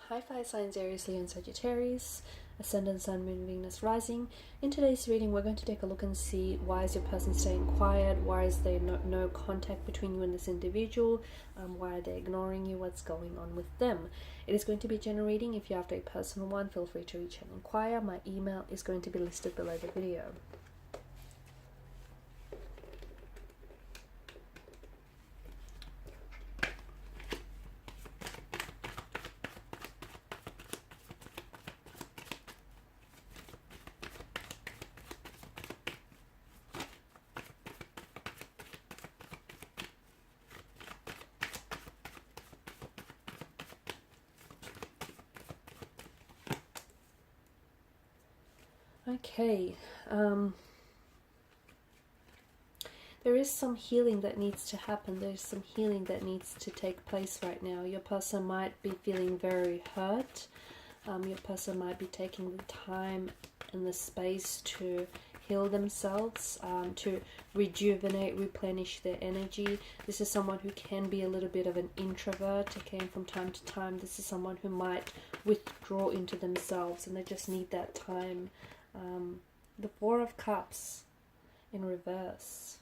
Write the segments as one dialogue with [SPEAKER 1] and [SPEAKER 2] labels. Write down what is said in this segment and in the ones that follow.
[SPEAKER 1] Hi, fire signs Aries, Leo, and Sagittarius, Ascendant, Sun, Moon, Venus, Rising. In today's reading, we're going to take a look and see why is your person staying quiet, why is there no contact between you and this individual, why are they ignoring you, what's going on with them. It is going to be a general reading. If you have a personal one, feel free to reach and inquire. My email is going to be listed below the video. Okay, there is some healing that needs to happen. There's some healing that needs to take place right now. Your person might be feeling very hurt. Your person might be taking the time and the space to heal themselves, to rejuvenate, replenish their energy. This is someone who can be a little bit of an introvert, okay, and from time to time this is someone who might withdraw into themselves and they just need that time. The Four of Cups in reverse.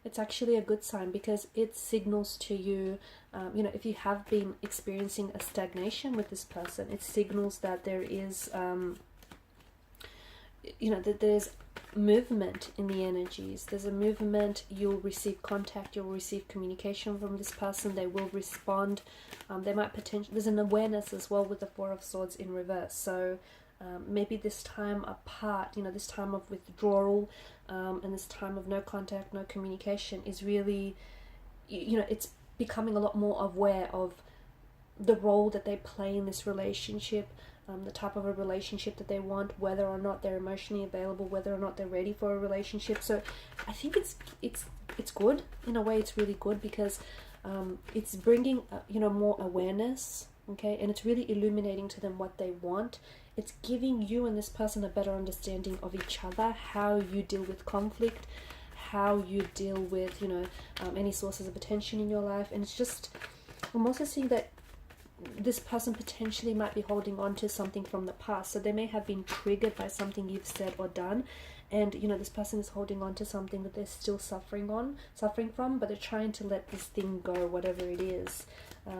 [SPEAKER 1] It's actually a good sign because it signals to you, if you have been experiencing a stagnation with this person, it signals that there is, that there's movement in the energies. There's a movement. You'll receive contact. You'll receive communication from this person. They will respond. They might potentially. There's an awareness as well with the Four of Swords in reverse. So maybe this time apart, this time of withdrawal, and this time of no contact, no communication is really, it's becoming a lot more aware of the role that they play in this relationship, the type of a relationship that they want, whether or not they're emotionally available, whether or not they're ready for a relationship. So I think it's good. In a way, it's really good because it's bringing more awareness, okay, and it's really illuminating to them what they want. It's giving you and this person a better understanding of each other, how you deal with conflict, how you deal with any sources of attention in your life. And it's just, I'm also seeing that this person potentially might be holding on to something from the past. So they may have been triggered by something you've said or done, and this person is holding on to something that they're still suffering from, but they're trying to let this thing go, whatever it is. I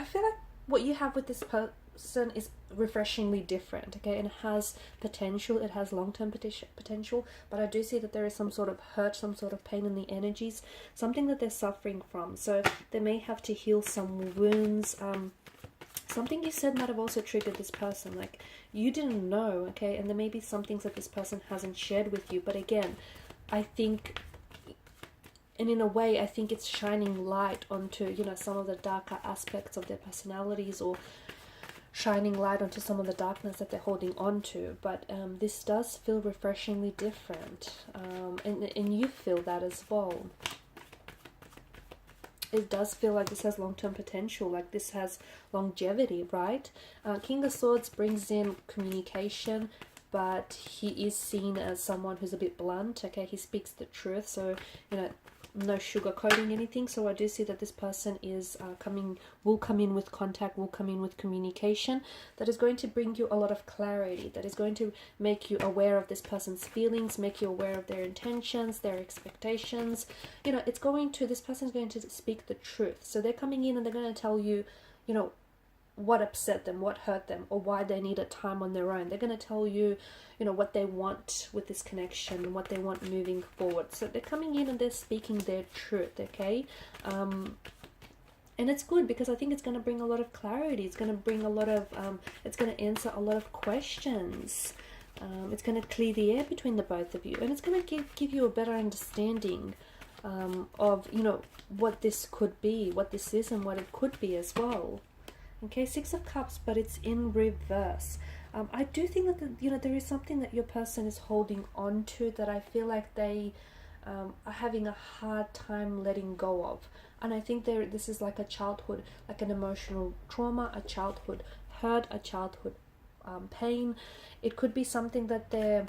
[SPEAKER 1] feel like what you have with this person is refreshingly different, okay, and it has potential. It has long-term potential, but I do see that there is some sort of hurt, some sort of pain in the energies, something that they're suffering from. So they may have to heal some wounds. Something you said might have also triggered this person, like you didn't know, okay, and there may be some things that this person hasn't shared with you. But again, I think, and in a way, I think it's shining light onto, some of the darker aspects of their personalities, or shining light onto some of the darkness that they're holding on to. But this does feel refreshingly different, and you feel that as well. It does feel like this has long-term potential, like this has longevity, right? King of Swords brings in communication, but he is seen as someone who's a bit blunt, okay? He speaks the truth, so, no sugarcoating anything. So I do see that this person is will come in with contact, will come in with communication that is going to bring you a lot of clarity, that is going to make you aware of this person's feelings, make you aware of their intentions, their expectations. This person is going to speak the truth. So they're coming in and they're going to tell you, what upset them, what hurt them, or why they need a time on their own. They're going to tell you, what they want with this connection and what they want moving forward. So they're coming in and they're speaking their truth, okay? And it's good because I think it's going to bring a lot of clarity. It's going to bring a lot of, it's going to answer a lot of questions. It's going to clear the air between the both of you. And it's going to give you a better understanding of, what this could be, what this is, and what it could be as well. Okay, Six of Cups, but it's in reverse. I do think that, there is something that your person is holding on to that I feel like they are having a hard time letting go of. And I think this is like a childhood, like an emotional trauma, a childhood hurt, a childhood pain. It could be something that it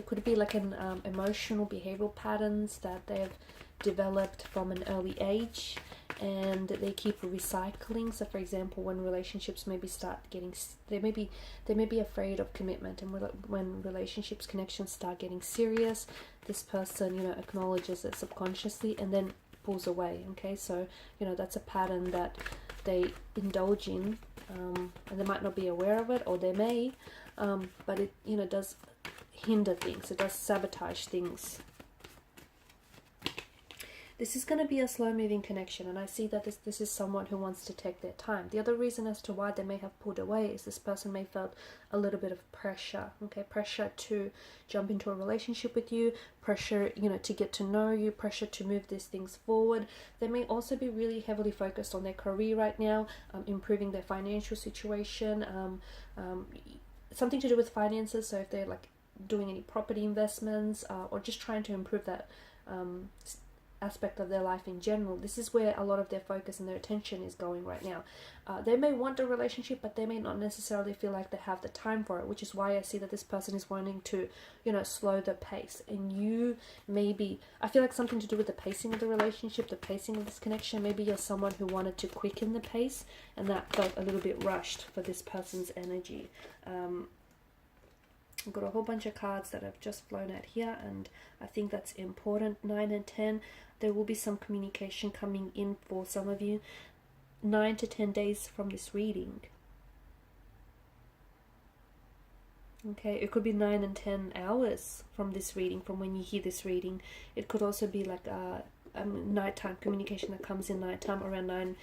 [SPEAKER 1] could be like an emotional behavioral patterns that they've developed from an early age, and they keep recycling. So for example, when relationships maybe start getting, they may be afraid of commitment, and when relationships, connections start getting serious, this person, you know, acknowledges it subconsciously and then pulls away. Okay, so you know, that's a pattern that they indulge in, and they might not be aware of it, or they may, but it, you know, does hinder things, it does sabotage things. This is going to be a slow-moving connection, and I see that this is someone who wants to take their time. The other reason as to why they may have pulled away is this person may felt a little bit of pressure, okay? Pressure to jump into a relationship with you, pressure, you know, to get to know you, pressure to move these things forward. They may also be really heavily focused on their career right now, improving their financial situation, something to do with finances. So if they're like doing any property investments, or just trying to improve that aspect of their life in general, this is where a lot of their focus and their attention is going right now. They may want a relationship, but they may not necessarily feel like they have the time for it, which is why I see that this person is wanting to, you know, slow the pace. And you maybe, I feel like something to do with the pacing of the relationship, the pacing of this connection. Maybe you're someone who wanted to quicken the pace, and that felt a little bit rushed for this person's energy. I've got a whole bunch of cards that have just flown out here, and I think that's important. 9 and 10, there will be some communication coming in for some of you 9 to 10 days from this reading. Okay, it could be 9 and 10 hours from this reading, from when you hear this reading. It could also be like a nighttime communication that comes in nighttime, around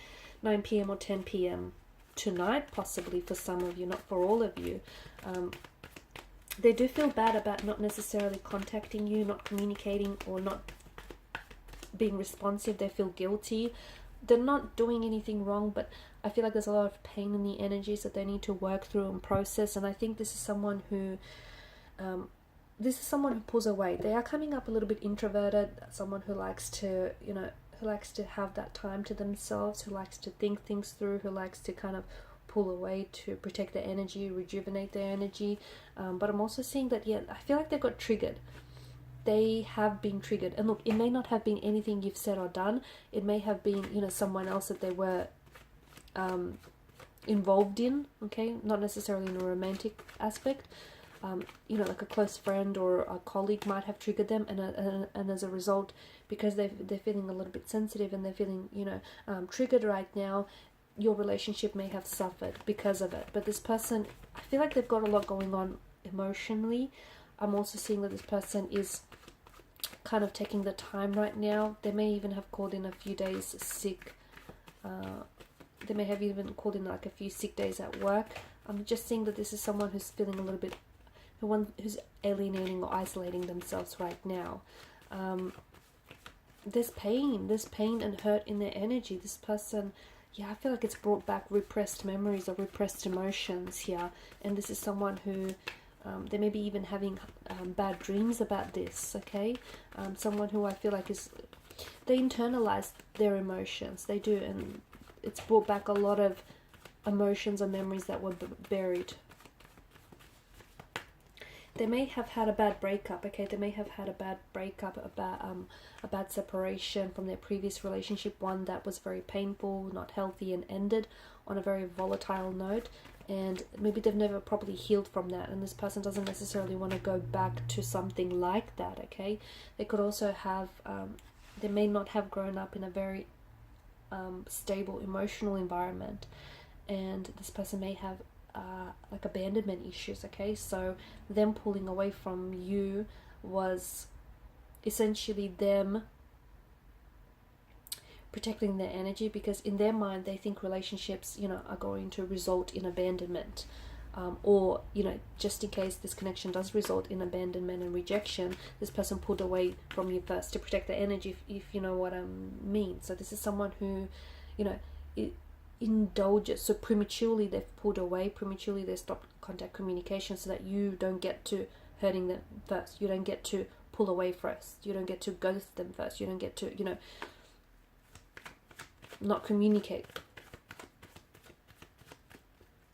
[SPEAKER 1] 9 p.m. or 10 p.m. tonight, possibly for some of you, not for all of you. They do feel bad about not necessarily contacting you, not communicating, or not being responsive. They feel guilty. They're not doing anything wrong, but I feel like there's a lot of pain in the energies that they need to work through and process. And I think this is someone who pulls away. They are coming up a little bit introverted, someone who likes to, you know, who likes to have that time to themselves, who likes to think things through, who likes to kind of pull away to protect their energy, rejuvenate their energy. But I'm also seeing that, yeah, I feel like they got triggered. They have been triggered. And look, it may not have been anything you've said or done. It may have been, you know, someone else that they were involved in, okay? Not necessarily in a romantic aspect. You know, like a close friend or a colleague might have triggered them, and as a result, because they're feeling a little bit sensitive and they're feeling, you know, triggered right now, your relationship may have suffered because of it. But this person, I feel like they've got a lot going on emotionally. I'm also seeing that this person is kind of taking the time right now. They may even have called in a few days sick. They may have even called in like a few sick days at work. I'm just seeing that this is someone who's feeling a little bit, who's alienating or isolating themselves right now. There's pain and hurt in their energy. This person, yeah, I feel like it's brought back repressed memories or repressed emotions here. And this is someone who, they may be even having bad dreams about this, okay? Someone who I feel like they internalize their emotions. They do, and it's brought back a lot of emotions or memories that were buried. They may have had a bad breakup, okay? They may have had a bad breakup, a bad separation from their previous relationship, one that was very painful, not healthy, and ended on a very volatile note. And maybe they've never properly healed from that, and this person doesn't necessarily want to go back to something like that, okay? They could also have, they may not have grown up in a very stable emotional environment, and this person may have like abandonment issues, okay? So them pulling away from you was essentially them protecting their energy, because in their mind they think relationships, you know, are going to result in abandonment, or, you know, just in case this connection does result in abandonment and rejection, this person pulled away from you first to protect their energy, if you know what I mean. So this is someone who, you know, indulges. So prematurely they've pulled away, prematurely they stopped contact communication, so that you don't get to hurting them first, you don't get to pull away first, you don't get to ghost them first, you don't get to, you know, not communicate.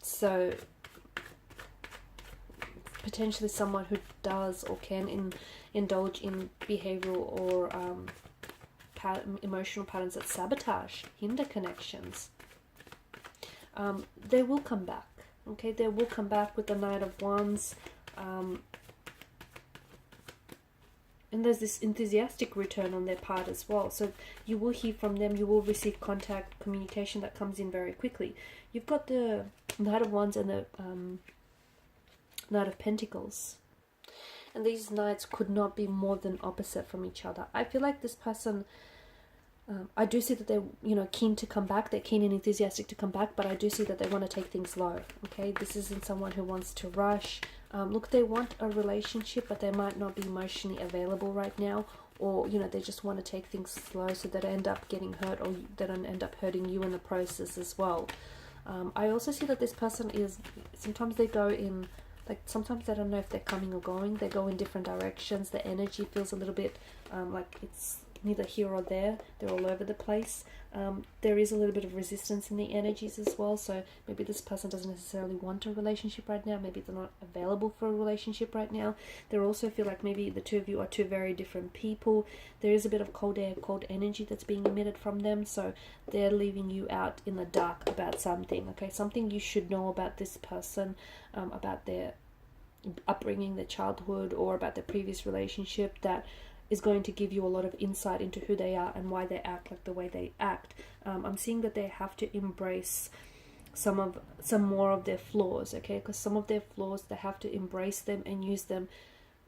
[SPEAKER 1] So potentially someone who does or can indulge in behavioral or emotional patterns that sabotage, hinder connections, they will come back. Okay, they will come back with the Knight of Wands. And there's this enthusiastic return on their part as well. So you will hear from them, you will receive contact, communication that comes in very quickly. You've got the Knight of Wands and the Knight of Pentacles. And these knights could not be more than opposite from each other. I feel like this person, I do see that they're, you know, keen to come back. They're keen and enthusiastic to come back, but I do see that they want to take things slow. Okay, this isn't someone who wants to rush. Look, they want a relationship, but they might not be emotionally available right now, or, you know, they just want to take things slow so that they end up getting hurt, or they don't end up hurting you in the process as well. I also see that this person is, sometimes they go in, like, sometimes they don't know if they're coming or going. They go in different directions. The energy feels a little bit like it's neither here or there. They're all over the place. There is a little bit of resistance in the energies as well. So maybe this person doesn't necessarily want a relationship right now. Maybe they're not available for a relationship right now. They also feel like maybe the two of you are two very different people. There is a bit of cold air, cold energy that's being emitted from them. So they're leaving you out in the dark about something. Okay, something you should know about this person, about their upbringing, their childhood, or about their previous relationship, that is going to give you a lot of insight into who they are and why they act like the way they act. I'm seeing that they have to embrace some more of their flaws, okay? Because some of their flaws, they have to embrace them and use them.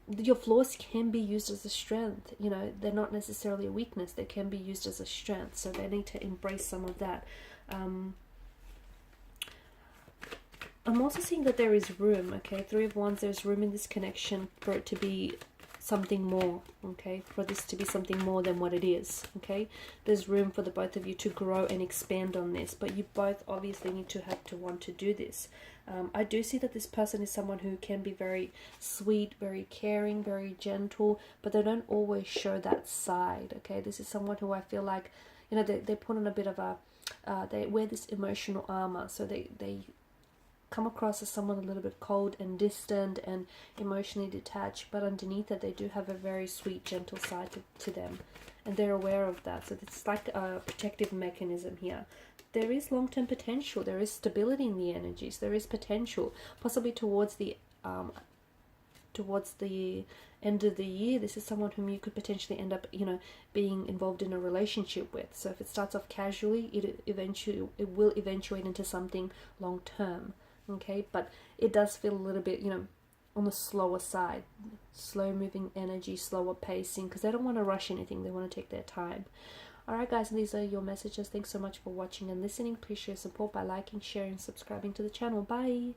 [SPEAKER 1] Your flaws can be used as a strength, you know, they're not necessarily a weakness. They can be used as a strength, so they need to embrace some of that. I'm also seeing that there is room, okay? Three of Wands, there's room in this connection for it to be something more, okay? For this to be something more than what it is, okay? There's room for the both of you to grow and expand on this, but you both obviously need to have to want to do this. I do see that this person is someone who can be very sweet, very caring, very gentle, but they don't always show that side, okay? This is someone who I feel like, you know, they put on a bit of a, they wear this emotional armor, so they come across as someone a little bit cold and distant and emotionally detached, but underneath it they do have a very sweet, gentle side to them, and they're aware of that. So it's like a protective mechanism here. There is long-term potential, there is stability in the energies, there is potential, possibly towards the end of the year. This is someone whom you could potentially end up, you know, being involved in a relationship with. So if it starts off casually, it will eventuate into something long-term. Okay, but it does feel a little bit, you know, on the slower side, slow moving energy, slower pacing, because they don't want to rush anything. They want to take their time. Alright guys, these are your messages. Thanks so much for watching and listening. Please show your support by liking, sharing, subscribing to the channel. Bye.